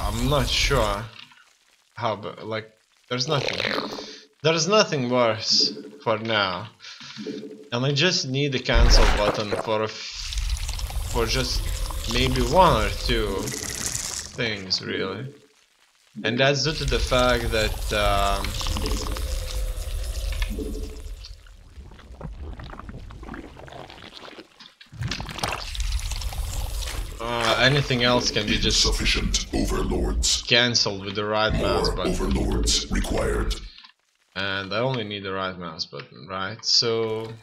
I'm not sure how, but like, there's nothing worse for now, and I just need the cancel button for just maybe one or two things, really, and that's due to the fact that anything else can be just insufficient overlords. Cancelled with the right mouse button. Overlords required. And I only need the right mouse button, right? So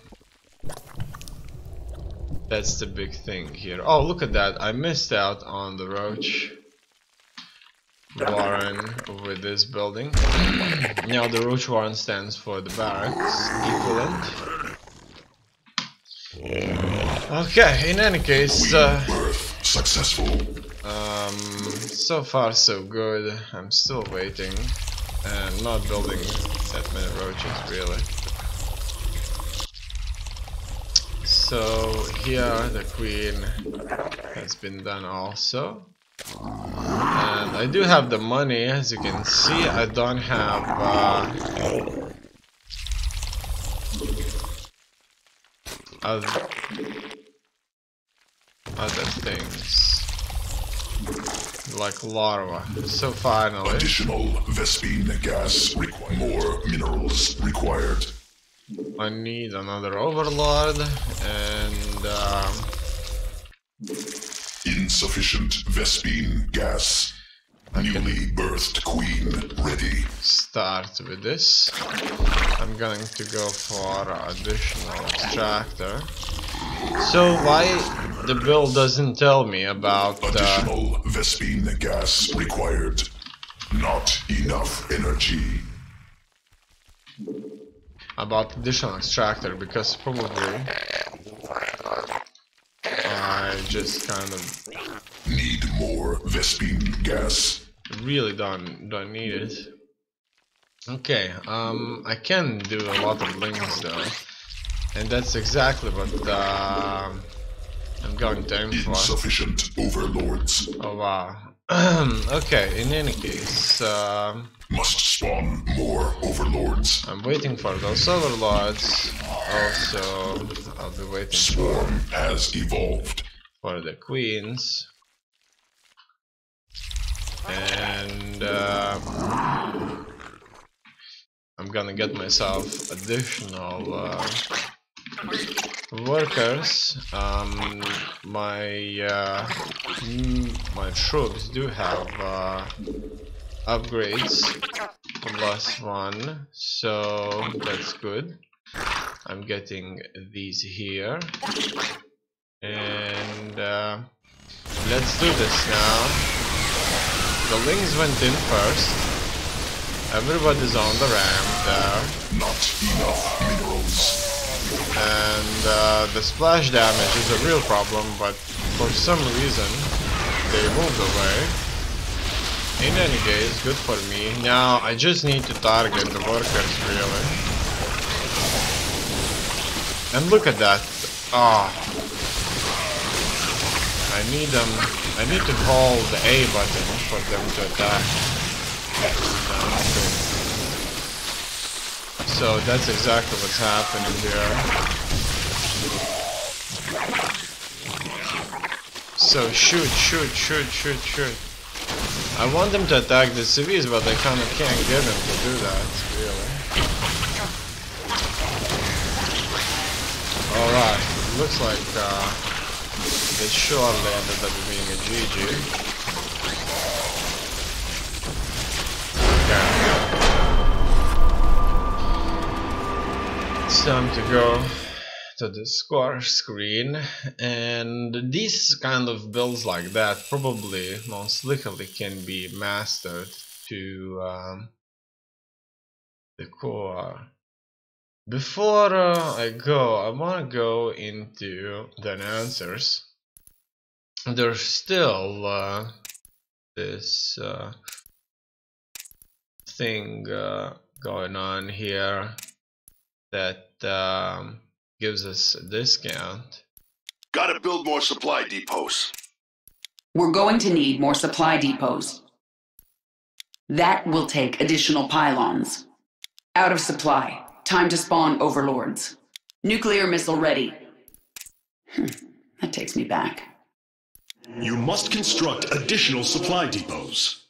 that's the big thing here. Oh, look at that! I missed out on the roach warren with this building. Now the roach warren stands for the barracks equivalent. Okay, in any case, successful. So far so good. I'm still waiting and not building that many roaches, really. So here the queen has been done also, and I do have the money. As you can see, I don't have other things like larva. So finally, additional Vespine gas required. More minerals required. I need another overlord and insufficient Vespine gas. Newly birthed queen ready. Start with this. I'm going to go for additional extractor. So why the build doesn't tell me about additional Vespine gas required. Not enough energy. About additional extractor, because probably I just kind of need more Vespine gas. Really don't need it. Okay, I can do a lot of links though, and that's exactly what I'm going to aim for. Insufficient overlords. Oh wow. Okay, in any case, must spawn more overlords. I'm waiting for those overlords. Also, I'll be waiting. Swarm has evolved. For the queens. And I'm gonna get myself additional workers. My troops do have upgrades +1, so that's good. I'm getting these here, and let's do this now. The lings went in first. Everybody's on the ramp there. Not enough minerals. And the splash damage is a real problem, but for some reason they moved away. In any case, good for me. Now I just need to target the workers, really. And look at that. Ah. I need to hold the A button for them to attack. So that's exactly what's happening here. So shoot. I want them to attack the civvies, but I kind of can't get them to do that, really. Alright, looks like this surely ended up being a GG. Okay. It's time to go to the score screen, and these kind of builds like that probably most likely can be mastered to the core. Before I go, I want to go into the answers. There's still this thing going on here that gives us a discount. Gotta build more supply depots. We're going to need more supply depots. That will take additional pylons. Out of supply. Time to spawn overlords. Nuclear missile ready. That takes me back. You must construct additional supply depots.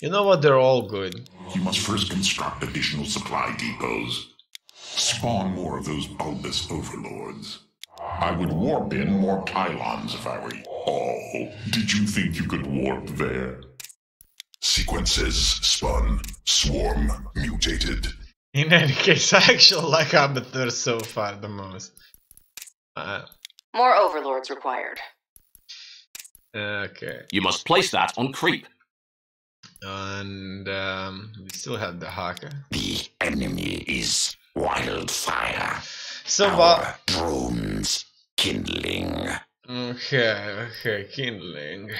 You know what? They're all good. You must first construct additional supply depots. Spawn more of those bulbous overlords. I would warp in more pylons if I were you. Oh, did you think you could warp there? Sequences spun, swarm mutated. In any case, I actually like Arbiter so far the most. More overlords required. Okay. You must place that on creep. And we still have the hacker. The enemy is wildfire. So Our drones kindling. Okay, kindling.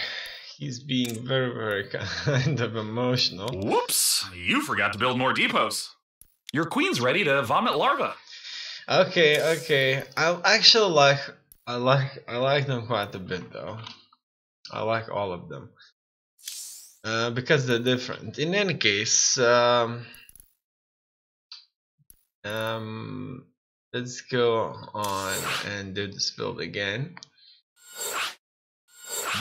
He's being very, very kind of emotional. Whoops! You forgot to build more depots. Your queen's ready to vomit larvae. Okay. I actually like them quite a bit though. I like all of them. Because they're different. In any case, let's go on and do this build again.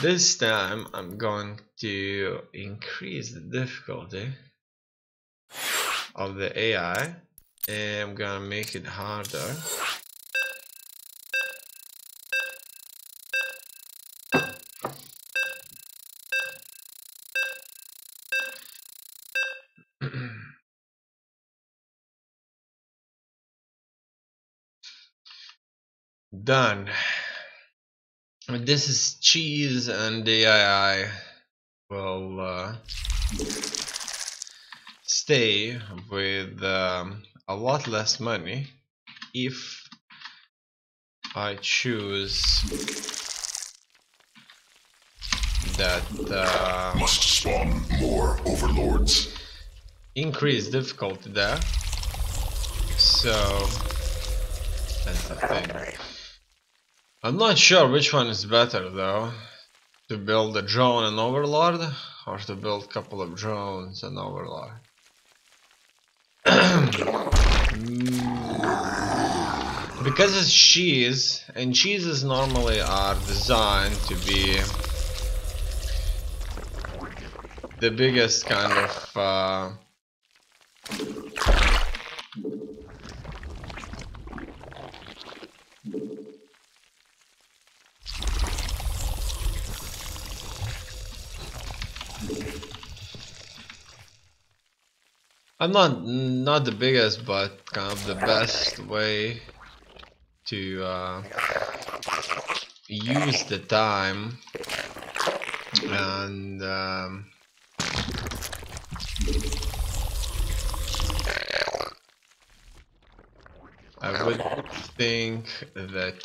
This time I'm going to increase the difficulty of the AI and I'm gonna make it harder. Done. This is cheese and the AI will stay with a lot less money if I choose that Must spawn more overlords. increase difficulty there. So that's the thing. I'm not sure which one is better though, to build a drone and overlord or to build a couple of drones and overlord. Because it's cheese, and cheeses normally are designed to be the biggest kind of I'm not the biggest, but kind of the best way to use the time and I would think that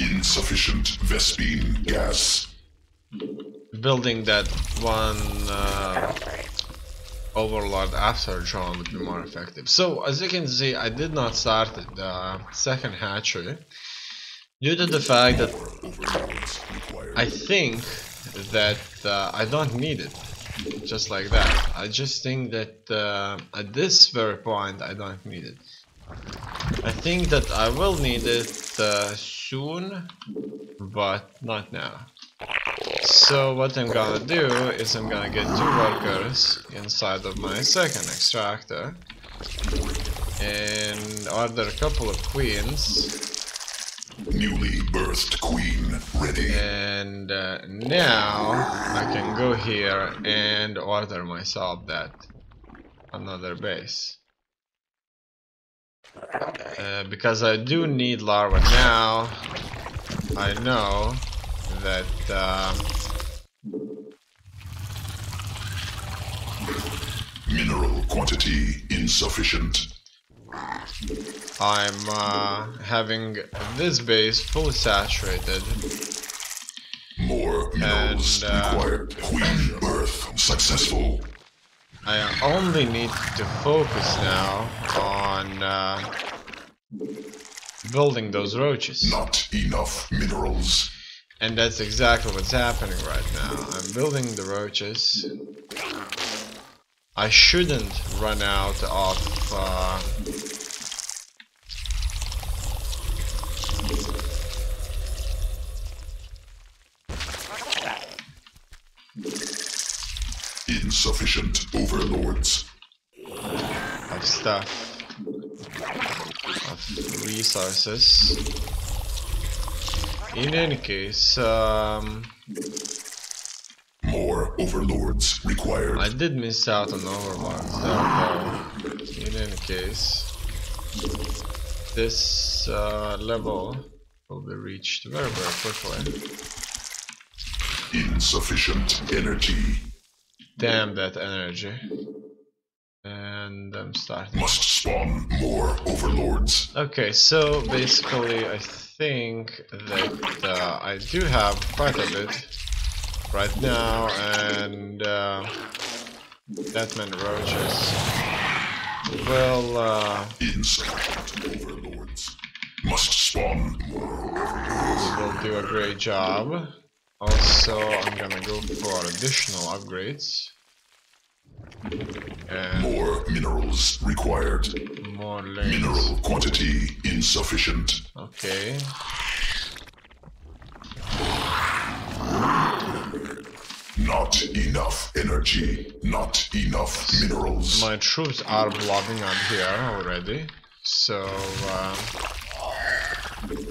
Insufficient Vespine gas. building that one overlord after drone would be more effective. So as you can see, I did not start the second hatchery due to the fact that I think that I don't need it just like that. I just think that at this very point I don't need it. I think that I will need it soon, but not now. So what I'm gonna do is I'm gonna get 2 workers inside of my second extractor and order a couple of queens. Newly birthed queen ready. And now I can go here and order myself that another base. Because I do need larvae now. I know that Mineral quantity insufficient. I'm having this base fully saturated. More minerals And, required. Queen birth successful. I only need to focus now on building those roaches. Not enough minerals. And that's exactly what's happening right now. I'm building the roaches. I shouldn't run out of insufficient overlords. Of stuff, of resources. In any case, more overlords required. I did miss out on overlords there, though. In any case, this level will be reached very, very quickly. Insufficient energy. Damn that energy. And I'm starting. Must spawn more overlords. Okay, so basically I think that I do have quite a bit right now, and that many roaches will insufficient overlords. Must spawn more overlords. Will do a great job. Also, I'm gonna go for additional upgrades. And more minerals required. More lanes. Mineral quantity insufficient. Okay. Not enough energy. Not enough minerals. My troops are blobbing up here already. So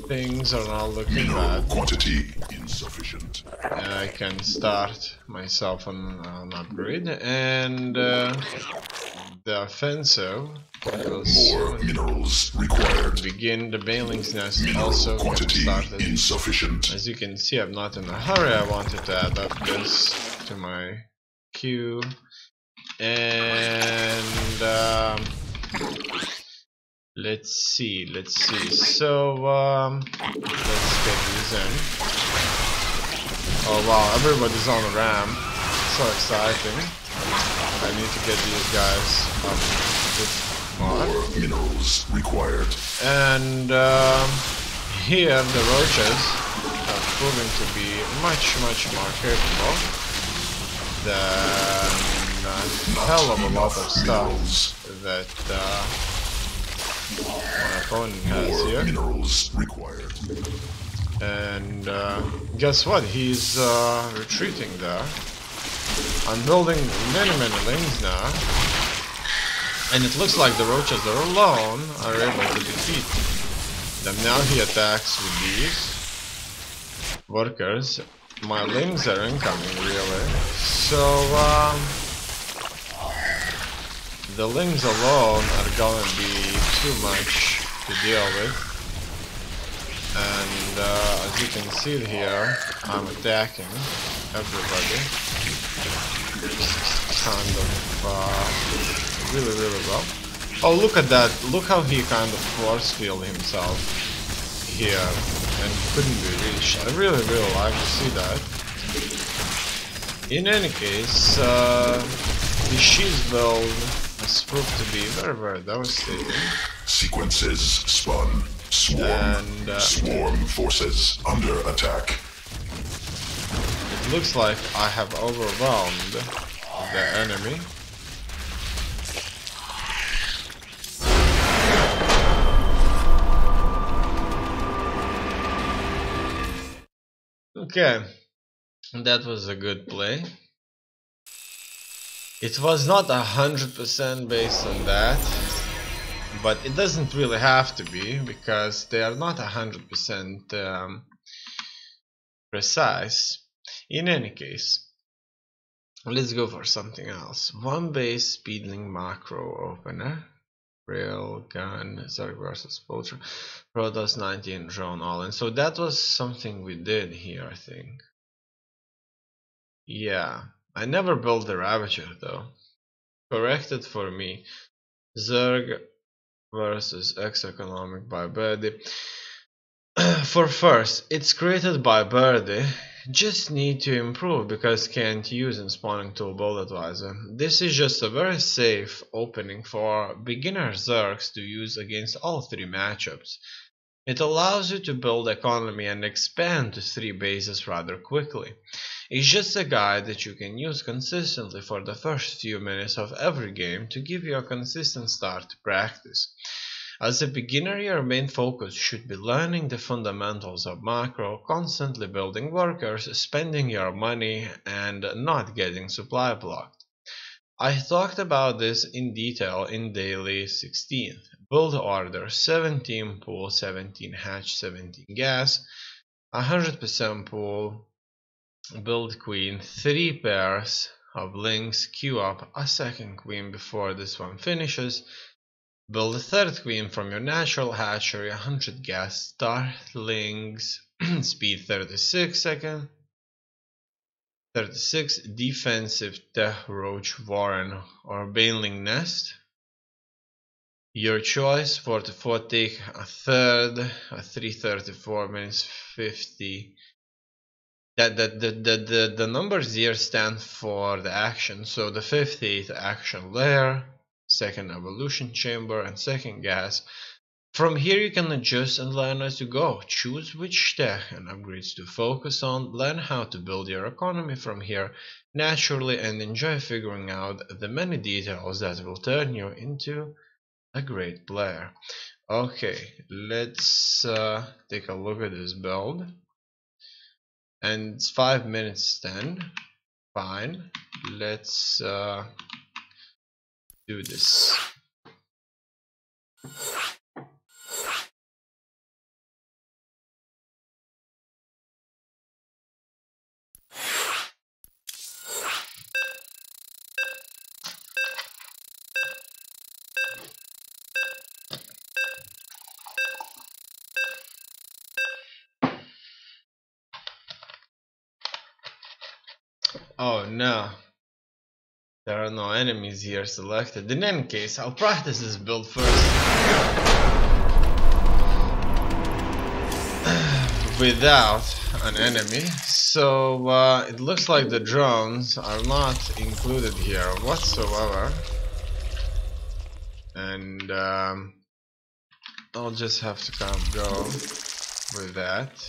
things are not looking mineral bad. Quantity insufficient. And I can start myself on an upgrade, and the offensive will more minerals required. begin. The Bailing's Nest mineral also quantity started. Insufficient. As you can see, I'm not in a hurry. I wanted to add up this to my queue, and let's see. So let's get these in. Oh wow, everybody's on the ramp. So exciting. I need to get these guys up with more minerals required. And here the roaches are proving to be much more capable than a hell of a lot of stuff that my opponent has here. Minerals required. And guess what? He's retreating there. I'm building many lanes now, and it looks like the roaches are alone are able to defeat them. Now he attacks with these workers. My lings are incoming, really. So the lings alone are gonna be too much to deal with. And as you can see here, I'm attacking everybody kind of really well. Oh, look at that. Look how he kind of force field himself here and couldn't be reached. I really like to see that. In any case, the she's build has proved to be very devastating. Sequences spun. Swarm forces under attack. It looks like I have overwhelmed the enemy. Okay, that was a good play. It was not 100% based on that. But it doesn't really have to be, because they are not 100% precise. In any case, let's go for something else. One base speedling macro opener, railgun, Zerg versus PATRON, Protoss 19 drone all in. So that was something we did here, I think. Yeah, I never built the Ravager though. Corrected for me. Zerg versus X economic by Birdie. For first, it's created by Birdie just need to improve because can't use in spawning tool build advisor. This is just a very safe opening for beginner Zergs to use against all 3 matchups. It allows you to build economy and expand to 3 bases rather quickly. It's just a guide that you can use consistently for the first few minutes of every game to give you a consistent start to practice. As a beginner, your main focus should be learning the fundamentals of macro, constantly building workers, spending your money, and not getting supply blocked. I talked about this in detail in daily 16th. Build order 17 pool, 17 hatch, 17 gas, 100% pool, build queen, 3 pairs of links, queue up a second queen before this one finishes, build a 3rd queen from your natural hatchery, 100 gas, start links, speed 36 second, 36 defensive Tech Roach Warren or Baneling Nest. Your choice. 44 take a third, a 334 minutes 50. The numbers here stand for the action. So the 58th action layer, 2nd evolution chamber, and 2nd gas. From here you can adjust and learn as you go. Choose which tech and upgrades to focus on, learn how to build your economy from here naturally, and enjoy figuring out the many details that will turn you into a great player. Okay, let's take a look at this build. And it's 5 minutes 10. Fine. Let's do this. Oh no, there are no enemies here selected. In any case, I'll practice this build first without an enemy. So it looks like the drones are not included here whatsoever, and I'll just have to kind of go with that.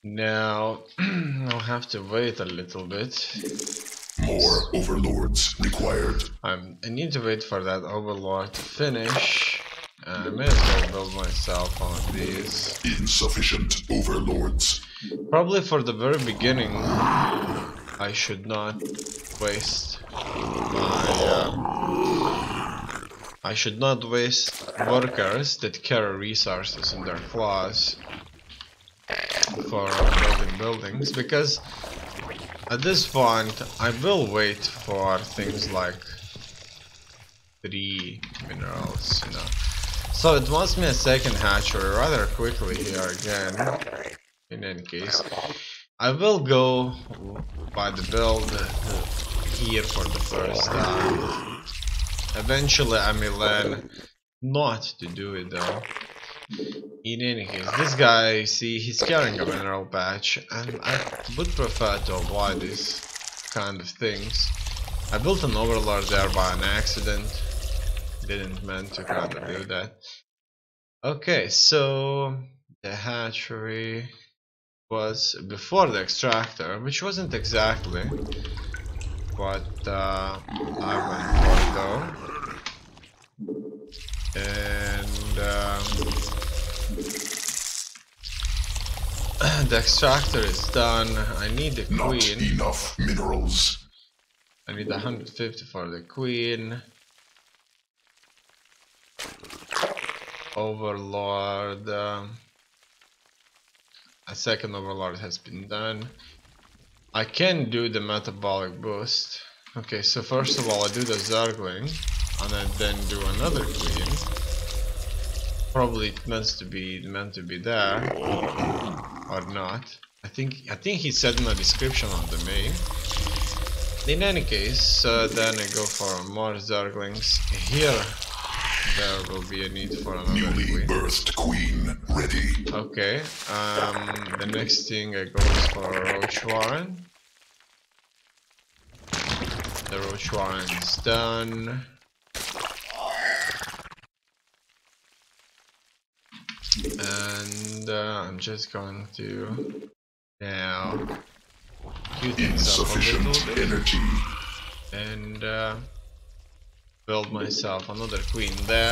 Now, I'll have to wait a little bit. More overlords required. I need to wait for that overlord to finish. I may as well build myself one of these. Insufficient overlords. Probably for the very beginning, I should not waste I should not waste workers that carry resources in their claws for building buildings, because at this point I will wait for things like 3 minerals, you know. So it wants me a second hatchery rather quickly here again. In any case, I will go by the build here for the first time. Eventually I may learn not to do it though. In any case, this guy, see, he's carrying a mineral patch, and I would prefer to avoid these kind of things. I built an overlord there by an accident. Didn't mean to kind of do that. Okay, so the hatchery was before the extractor, which wasn't exactly what I went for though. And the extractor is done. I need the queen. Not enough minerals. I need 150 for the queen. Overlord. A second overlord has been done. I can do the metabolic boost. Okay, so first of all I do the Zergling, and I then do another queen. Probably it meant to be there, or not. I think he said in the description of the main. In any case, then I go for more Zerglings here. there will be a need for another Newly queen. birthed queen ready. Okay, the next thing I go for a Roach Warren. The Roach Warren's done. And I'm just going to now queue things up a little bit energy. and build myself another queen there.